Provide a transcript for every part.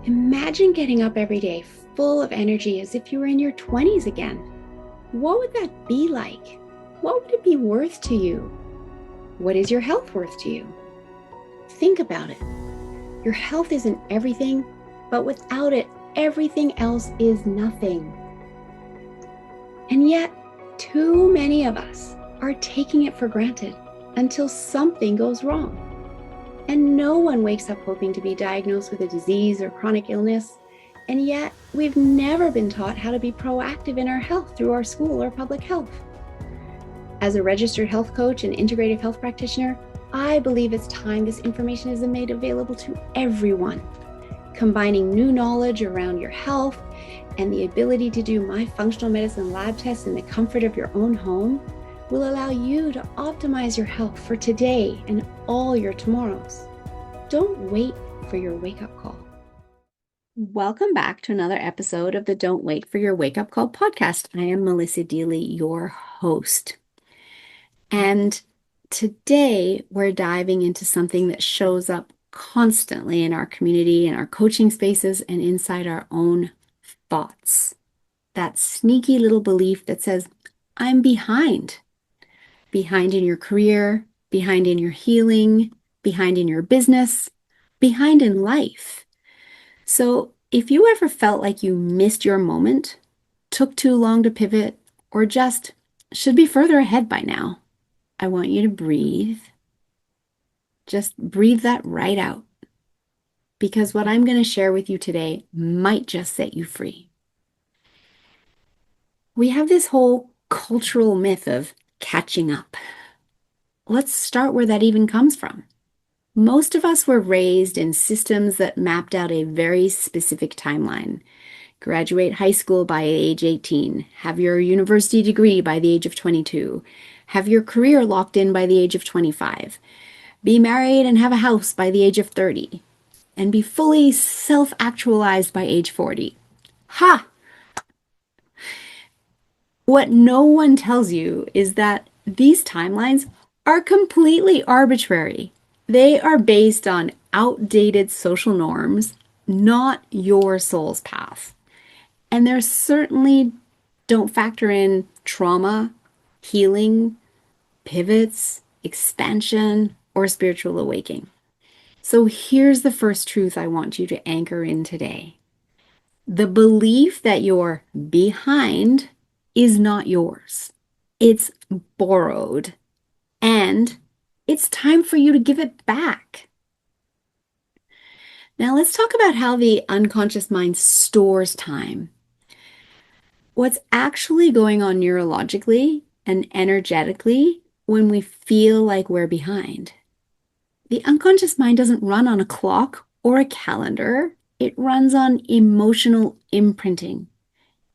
Imagine getting up every day full of energy as if you were in your 20s again. What would that be like? What would it be worth to you? What is your health worth to you? Think about it. Your health isn't everything, but without it, everything else is nothing. And yet, too many of us are taking it for granted until something goes wrong. And no one wakes up hoping to be diagnosed with a disease or chronic illness. And yet, we've never been taught how to be proactive in our health through our school or public health. As a registered health coach and integrative health practitioner, I believe it's time this information is made available to everyone. Combining new knowledge around your health and the ability to do my functional medicine lab tests in the comfort of your own home will allow you to optimize your health for today and all your tomorrows. Don't wait for your wake-up call. Welcome back to another episode of the Don't Wait for Your Wake-Up Call podcast. I am Melissa Deely, your host. And today we're diving into something that shows up constantly in our community, in our coaching spaces, and inside our own thoughts. That sneaky little belief that says, I'm behind. Behind in your career, behind in your healing, behind in your business, behind in life. So if you ever felt like you missed your moment, took too long to pivot, or just should be further ahead by now, I want you to breathe. Just breathe that right out. Because what I'm going to share with you today might just set you free. We have this whole cultural myth of catching up. Let's start where that even comes from. Most of us were raised in systems that mapped out a very specific timeline. Graduate high school by age 18, have your university degree by the age of 22, have your career locked in by the age of 25, be married and have a house by the age of 30, and be fully self-actualized by age 40. Ha! What no one tells you is that these timelines are completely arbitrary. They are based on outdated social norms, not your soul's path. And they certainly don't factor in trauma, healing, pivots, expansion, or spiritual awakening. So here's the first truth I want you to anchor in today. The belief that you're behind is not yours. It's borrowed. And it's time for you to give it back. Now let's talk about how the unconscious mind stores time. What's actually going on neurologically and energetically when we feel like we're behind. The unconscious mind doesn't run on a clock or a calendar. It runs on emotional imprinting,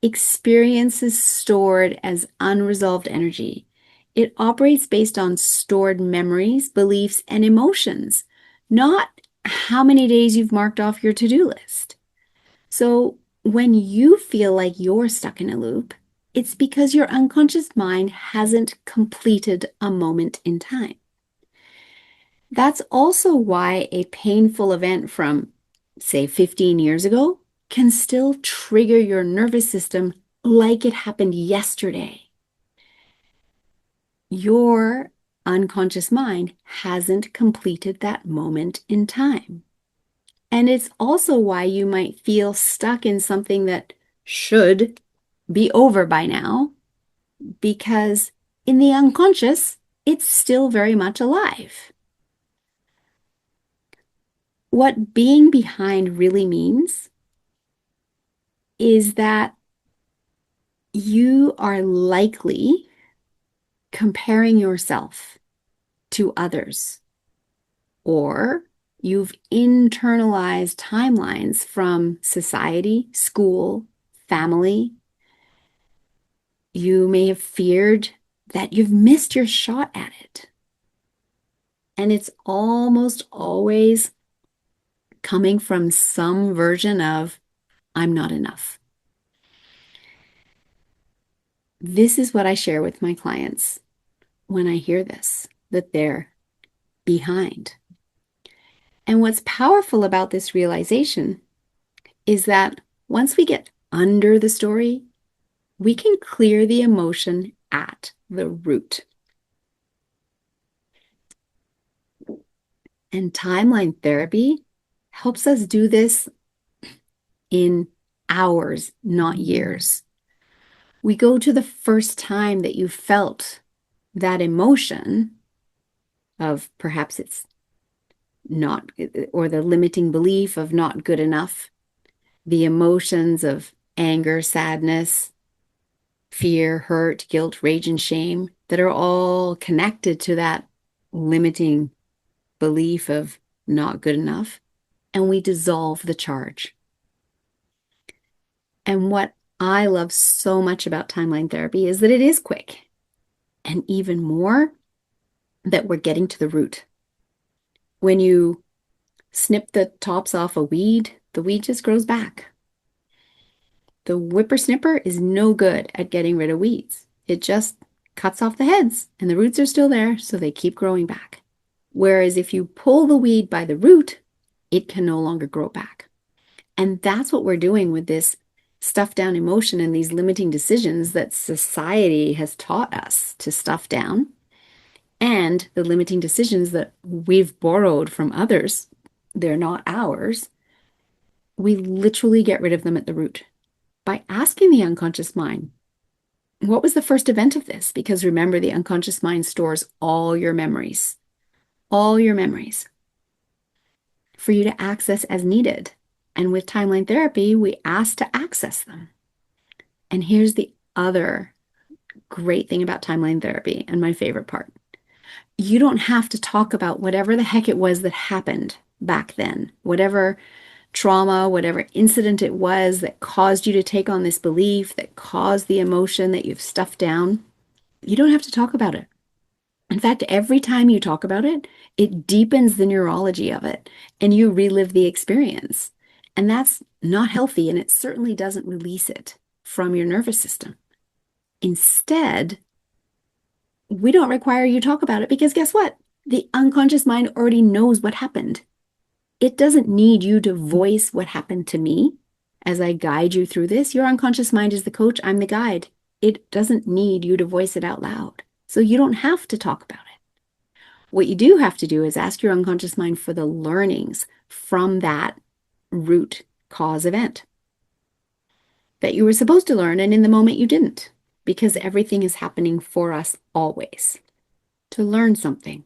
experiences stored as unresolved energy. It operates based on stored memories, beliefs, and emotions, not how many days you've marked off your to-do list. So when you feel like you're stuck in a loop, it's because your unconscious mind hasn't completed a moment in time. That's also why a painful event from, say, 15 years ago can still trigger your nervous system like it happened yesterday. Your unconscious mind hasn't completed that moment in time. And it's also why you might feel stuck in something that should be over by now, because in the unconscious, it's still very much alive. What being behind really means is that you are likely comparing yourself to others, or you've internalized timelines from society, school, family. You may have feared that you've missed your shot at it. And it's almost always coming from some version of, I'm not enough. This is what I share with my clients when I hear this, that they're behind. And what's powerful about this realization is that once we get under the story, we can clear the emotion at the root. And timeline therapy helps us do this in hours, not years. We go to the first time that you felt that emotion of perhaps it's not, or the limiting belief of not good enough, the emotions of anger, sadness, fear, hurt, guilt, rage, and shame that are all connected to that limiting belief of not good enough. And we dissolve the charge. And what I love so much about timeline therapy is that it is quick, and even more that we're getting to the root. When you snip the tops off a weed, the weed just grows back. The whippersnipper is no good at getting rid of weeds. It just cuts off the heads, and the roots are still there, so they keep growing back. Whereas if you pull the weed by the root, it can no longer grow back. And that's what we're doing with this stuff down emotion and these limiting decisions that society has taught us to stuff down, and the limiting decisions that we've borrowed from others. They're not ours. We literally get rid of them at the root by asking the unconscious mind, what was the first event of this? Because remember, the unconscious mind stores all your memories for you to access as needed. And with timeline therapy, we ask to access them. And here's the other great thing about timeline therapy, and my favorite part. You don't have to talk about whatever the heck it was that happened back then, whatever trauma, whatever incident it was that caused you to take on this belief, that caused the emotion that you've stuffed down. You don't have to talk about it. In fact, every time you talk about it, it deepens the neurology of it and you relive the experience. And that's not healthy, and it certainly doesn't release it from your nervous system. Instead, we don't require you to talk about it because guess what? The unconscious mind already knows what happened. It doesn't need you to voice what happened to me as I guide you through this. Your unconscious mind is the coach. I'm the guide. It doesn't need you to voice it out loud. So you don't have to talk about it. What you do have to do is ask your unconscious mind for the learnings from that root cause event that you were supposed to learn, and in the moment you didn't, because everything is happening for us always to learn something.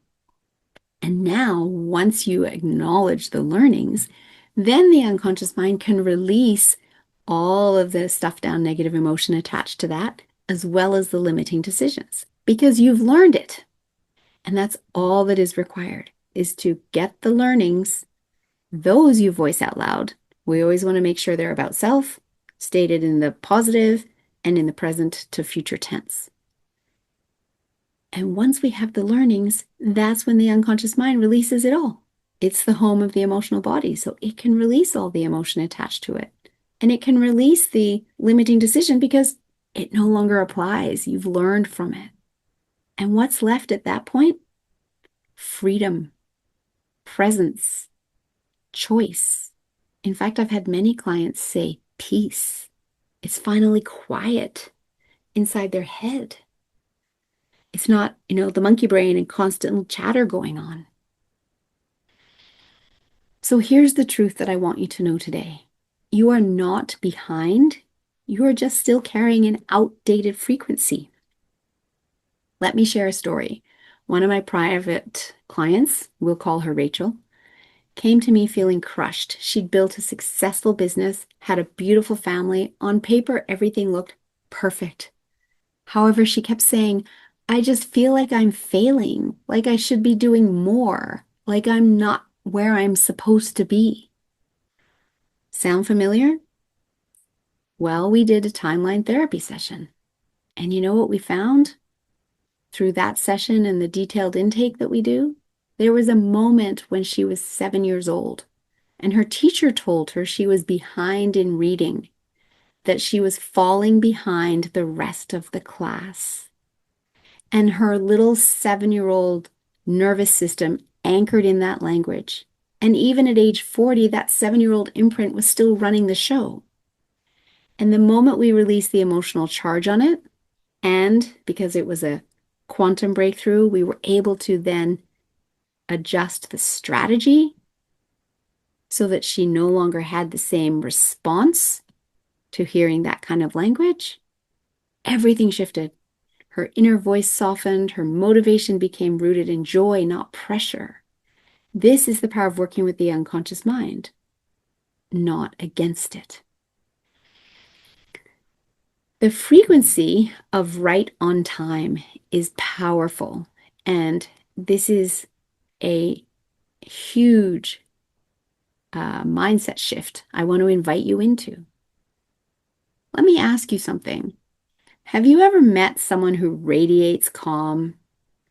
And now, once you acknowledge the learnings, then the unconscious mind can release all of the stuff down negative emotion attached to that, as well as the limiting decisions, because you've learned it. And that's all that is required, is to get the learnings. Those you voice out loud. We always want to make sure they're about self, stated in the positive and in the present to future tense. And once we have the learnings, that's when the unconscious mind releases it all. It's the home of the emotional body, so it can release all the emotion attached to it. And it can release the limiting decision because it no longer applies. You've learned from it. And what's left at that point? Freedom, presence, choice. In fact, I've had many clients say peace. It's finally quiet inside their head. It's not, the monkey brain and constant chatter going on. So here's the truth that I want you to know today. You are not behind. You are just still carrying an outdated frequency. Let me share a story. One of my private clients, we'll call her Rachel, came to me feeling crushed. She'd built a successful business, had a beautiful family. On paper, everything looked perfect. However, she kept saying, I just feel like I'm failing, like I should be doing more, like I'm not where I'm supposed to be. Sound familiar? Well, we did a timeline therapy session. And you know what we found? Through that session and the detailed intake that we do, there was a moment when she was 7 years old, and her teacher told her she was behind in reading, that she was falling behind the rest of the class. And her little 7-year-old nervous system anchored in that language. And even at age 40, that 7-year-old imprint was still running the show. And the moment we released the emotional charge on it, and because it was a quantum breakthrough, we were able to then adjust the strategy so that she no longer had the same response to hearing that kind of language. Everything shifted. Her inner voice softened. Her motivation became rooted in joy, not pressure. This is the power of working with the unconscious mind, not against it. The frequency of right on time is powerful, and this is a huge mindset shift I want to invite you into. Let me ask you something. Have you ever met someone who radiates calm,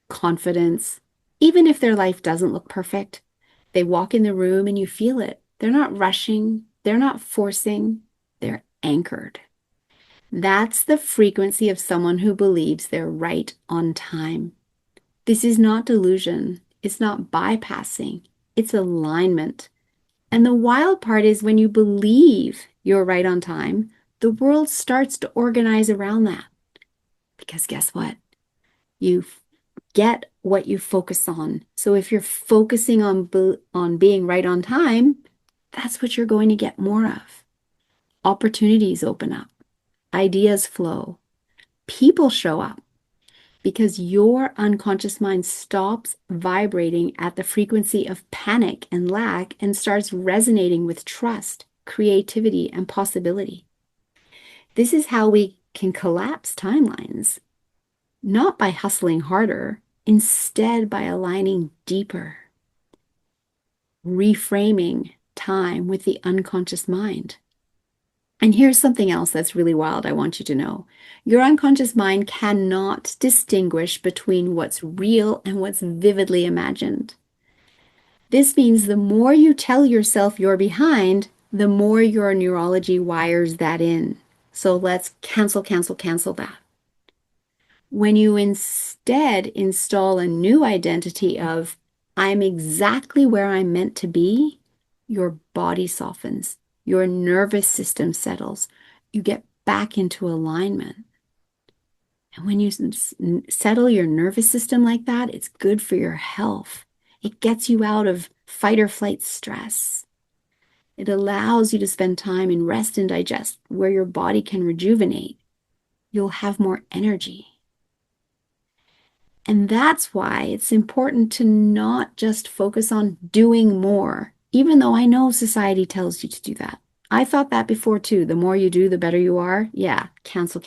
confidence, even if their life doesn't look perfect? They walk in the room and you feel it. They're not rushing, they're not forcing, they're anchored. That's the frequency of someone who believes they're right on time. This is not delusion. It's not bypassing. It's alignment. And the wild part is when you believe you're right on time, the world starts to organize around that. Because guess what? You get what you focus on. So if you're focusing on being right on time, that's what you're going to get more of. Opportunities open up. Ideas flow. People show up because your unconscious mind stops vibrating at the frequency of panic and lack and starts resonating with trust, creativity, and possibility. This is how we can collapse timelines, not by hustling harder, instead by aligning deeper, reframing time with the unconscious mind. And here's something else that's really wild I want you to know. Your unconscious mind cannot distinguish between what's real and what's vividly imagined. This means the more you tell yourself you're behind, the more your neurology wires that in. So let's cancel that. When you instead install a new identity of, I'm exactly where I'm meant to be, your body softens. Your nervous system settles. You get back into alignment. And when you settle your nervous system like that, it's good for your health. It gets you out of fight or flight stress. It allows you to spend time in rest and digest where your body can rejuvenate. You'll have more energy. And that's why it's important to not just focus on doing more, even though I know society tells you to do that. I thought that before too. The more you do, the better you are. Yeah, cancel.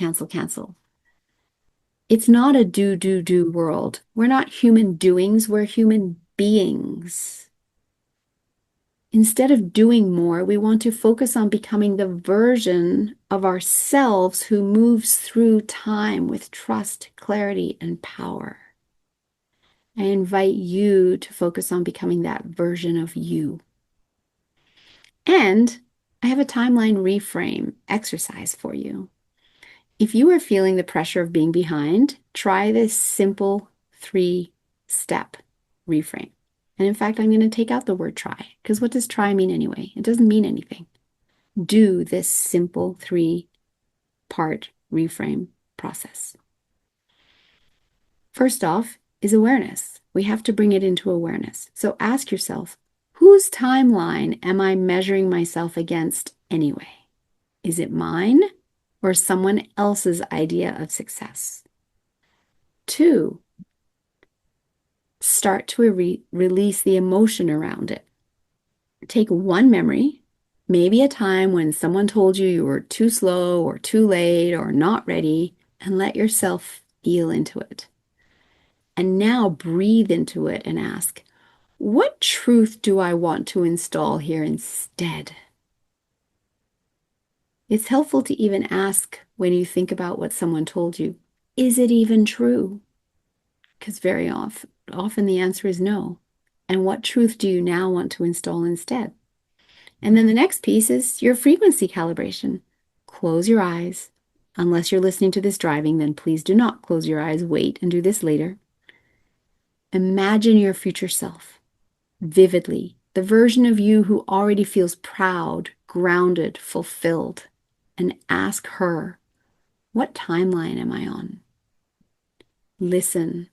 It's not a do world. We're not human doings, we're human beings. Instead of doing more, we want to focus on becoming the version of ourselves who moves through time with trust, clarity, and power. I invite you to focus on becoming that version of you. And I have a timeline reframe exercise for you. If you are feeling the pressure of being behind, try this simple 3-step reframe. And in fact, I'm going to take out the word try, because what does try mean anyway? It doesn't mean anything. Do this simple 3-part reframe process. First off is awareness. We have to bring it into awareness. So ask yourself, whose timeline am I measuring myself against anyway? Is it mine or someone else's idea of success? 2, start to release the emotion around it. Take one memory, maybe a time when someone told you you were too slow or too late or not ready, and let yourself feel into it. And now breathe into it and ask, what truth do I want to install here instead? It's helpful to even ask when you think about what someone told you, is it even true? Because very often the answer is no. And what truth do you now want to install instead? And then the next piece is your frequency calibration. Close your eyes. Unless you're listening to this driving, then please do not close your eyes. Wait and do this later. Imagine your future self vividly, the version of you who already feels proud, grounded, fulfilled, and ask her, what timeline am I on? Listen.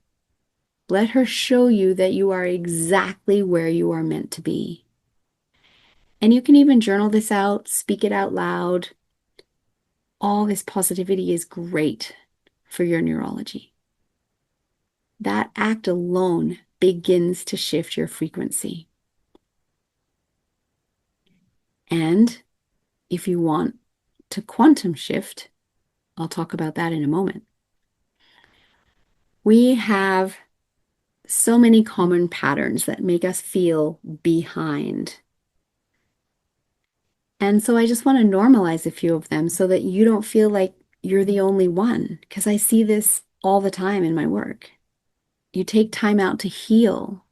Let her show you that you are exactly where you are meant to be. And you can even journal this out, speak it out loud. All this positivity is great for your neurology. That act alone begins to shift your frequency. And if you want to quantum shift, I'll talk about that in a moment. We have so many common patterns that make us feel behind. And so I just want to normalize a few of them so that you don't feel like you're the only one, because I see this all the time in my work. You take time out to heal.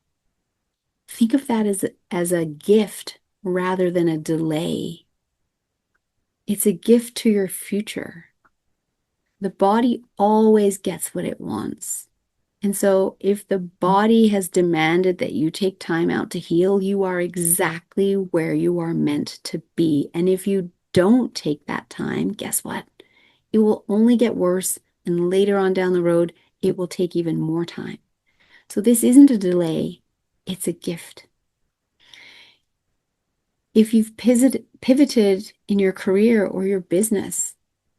Think of that as a gift rather than a delay. It's a gift to your future. The body always gets what it wants. And so if the body has demanded that you take time out to heal, you are exactly where you are meant to be. And if you don't take that time, guess what? It will only get worse. And later on down the road, it will take even more time. So this isn't a delay. It's a gift. If you've pivoted in your career or your business,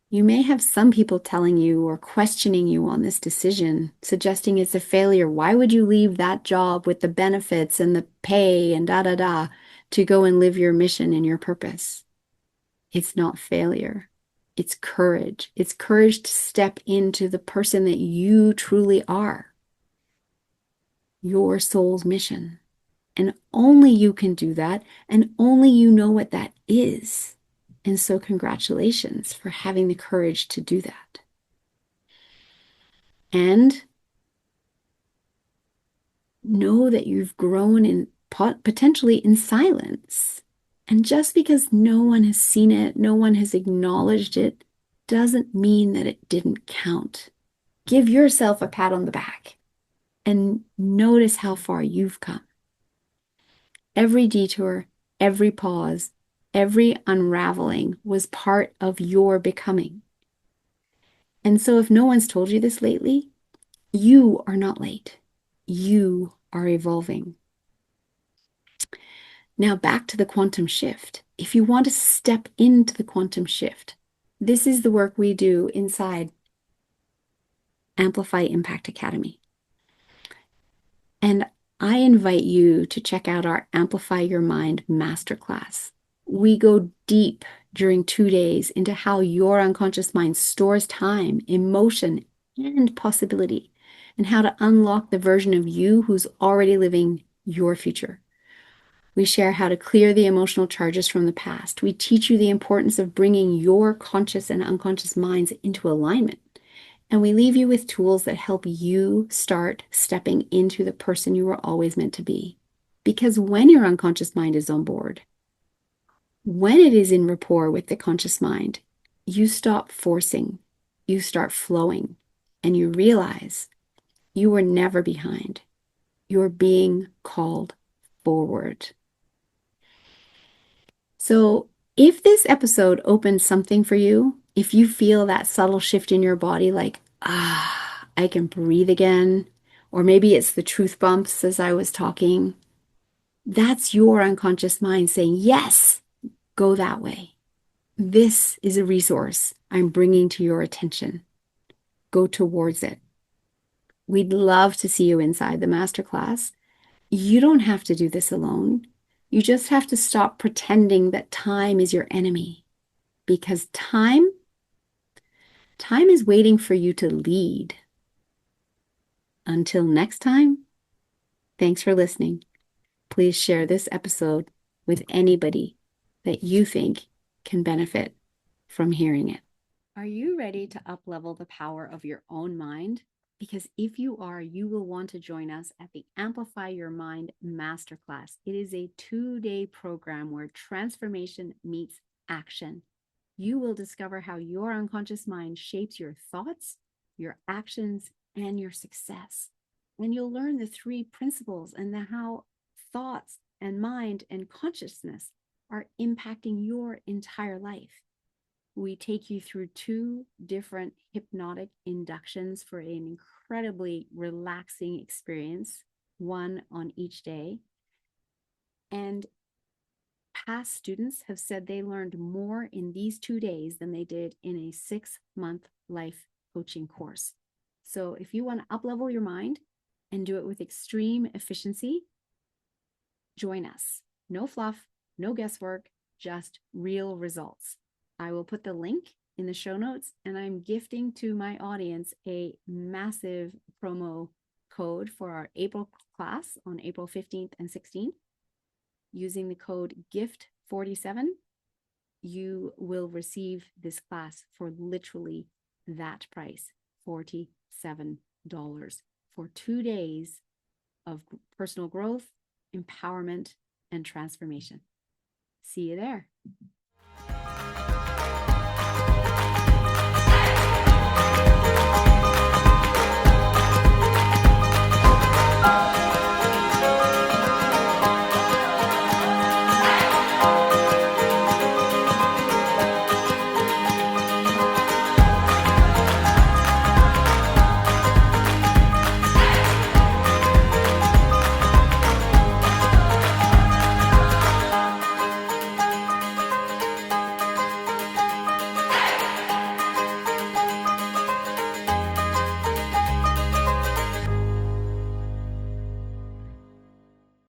you may have some people telling you or questioning you on this decision, suggesting it's a failure. Why would you leave that job with the benefits and the pay and to go and live your mission and your purpose? It's not failure. It's courage. It's courage to step into the person that you truly are, your soul's mission. And only you can do that, and only you know what that is. And so congratulations for having the courage to do that. And know that you've grown in potentially in silence. And just because no one has seen it, no one has acknowledged it, doesn't mean that it didn't count. Give yourself a pat on the back and notice how far you've come. Every detour, every pause, every unraveling was part of your becoming. And so if no one's told you this lately, you are not late. You are evolving. Now back to the quantum shift. If you want to step into the quantum shift, this is the work we do inside Amplify Impact Academy. And I invite you to check out our Amplify Your Mind Masterclass. We go deep during 2 days into how your unconscious mind stores time, emotion, and possibility, and how to unlock the version of you who's already living your future. We share how to clear the emotional charges from the past. We teach you the importance of bringing your conscious and unconscious minds into alignment. And we leave you with tools that help you start stepping into the person you were always meant to be. Because when your unconscious mind is on board, when it is in rapport with the conscious mind, you stop forcing, you start flowing, and you realize you were never behind. You're being called forward. So if this episode opens something for you, if you feel that subtle shift in your body, like, I can breathe again, or maybe it's the truth bumps as I was talking, that's your unconscious mind saying, yes, go that way. This is a resource I'm bringing to your attention. Go towards it. We'd love to see you inside the masterclass. You don't have to do this alone. You just have to stop pretending that time is your enemy, because time is waiting for you to lead. Until next time, thanks for listening. Please share this episode with anybody that you think can benefit from hearing it. Are you ready to uplevel the power of your own mind? Because if you are, you will want to join us at the Amplify Your Mind Masterclass. It is a 2-day program where transformation meets action. You will discover how your unconscious mind shapes your thoughts, your actions, and your success. And you'll learn the 3 principles and how thoughts and mind and consciousness are impacting your entire life. We take you through 2 different hypnotic inductions for an incredibly relaxing experience, one on each day. And past students have said they learned more in these 2 days than they did in a 6-month life coaching course. So if you want to up-level your mind and do it with extreme efficiency, join us. No fluff, no guesswork, just real results. I will put the link in the show notes, and I'm gifting to my audience a massive promo code for our April class on April 15th and 16th. Using the code GIFT47, you will receive this class for literally that price, $47, for 2 days of personal growth, empowerment, and transformation. See you there.